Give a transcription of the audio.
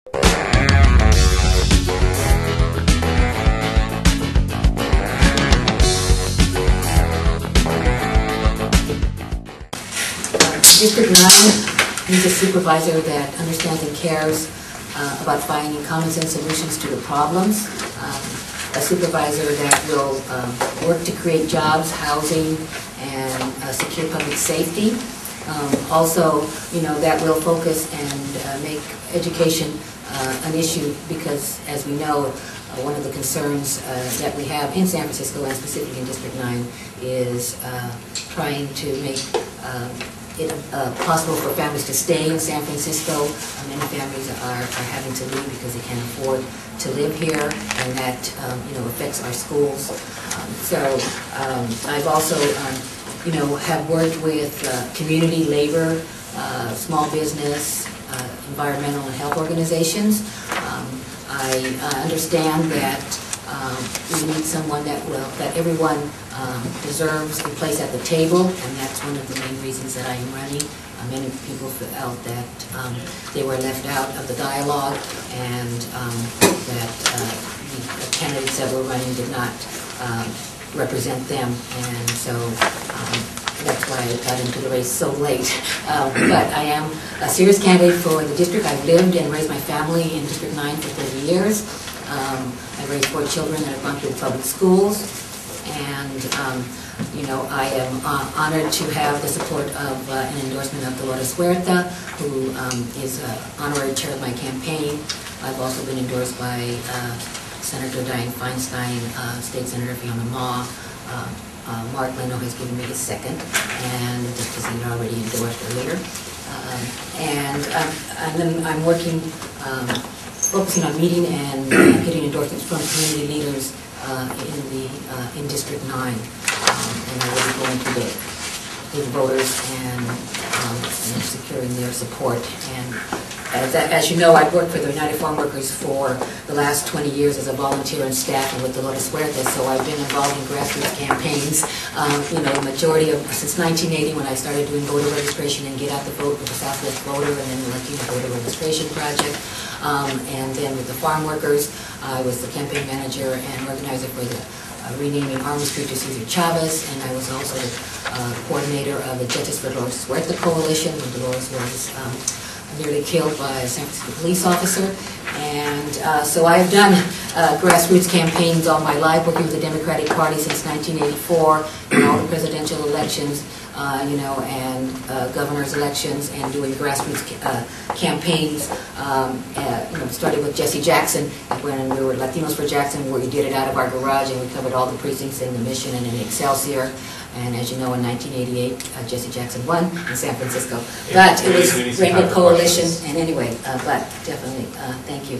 District 9 needs a supervisor that understands and cares about finding common sense solutions to the problems. A supervisor that will work to create jobs, housing, and secure public safety. Also, that will focus and make education an issue because, as we know, one of the concerns that we have in San Francisco and specifically in District 9 is trying to make it possible for families to stay in San Francisco. Many families are having to leave because they can't afford to live here, and that affects our schools. I've also have worked with community labor, small business, environmental and health organizations. I understand that we need someone that everyone deserves a place at the table, and that's one of the main reasons that I am running. Many people felt that they were left out of the dialogue, and that the candidates that were running did not represent them, and so that's why I got into the race so late. But I am a serious candidate for the district. I've lived and raised my family in District 9 for 30 years. I raised 4 children that have gone through public schools, and I am honored to have the support of an endorsement of Dolores Huerta, who is honorary chair of my campaign. I've also been endorsed by Senator Dianne Feinstein, State Senator Fiona Ma. Mark Leno has given me his second, and just because he already endorsed earlier. And then I'm working, focusing on meeting and getting endorsements from community leaders in District 9, and I will be going to the voters and securing their support. And as you know, I've worked for the United Farm Workers for the last 20 years as a volunteer and staff and with Dolores Huerta, so I've been involved in grassroots campaigns. The majority of, since 1980 when I started doing voter registration and Get Out the Vote with the Southwest Voter and then the Latino Voter Registration Project. And then with the farm workers, I was the campaign manager and organizer for the renaming Army Street to Cesar Chavez, and I was also the coordinator of the Justice for Dolores Huerta Coalition when Dolores was nearly killed by a San Francisco police officer. And so I've done grassroots campaigns all my life, working with the Democratic Party since 1984 in all the presidential elections, and governor's elections, and doing grassroots campaigns. Started with Jesse Jackson when we were Latinos for Jackson, where we did it out of our garage, and we covered all the precincts in the Mission and in Excelsior. And as you know, in 1988, Jesse Jackson won in San Francisco. But it was a great coalition, and anyway, but definitely, thank you.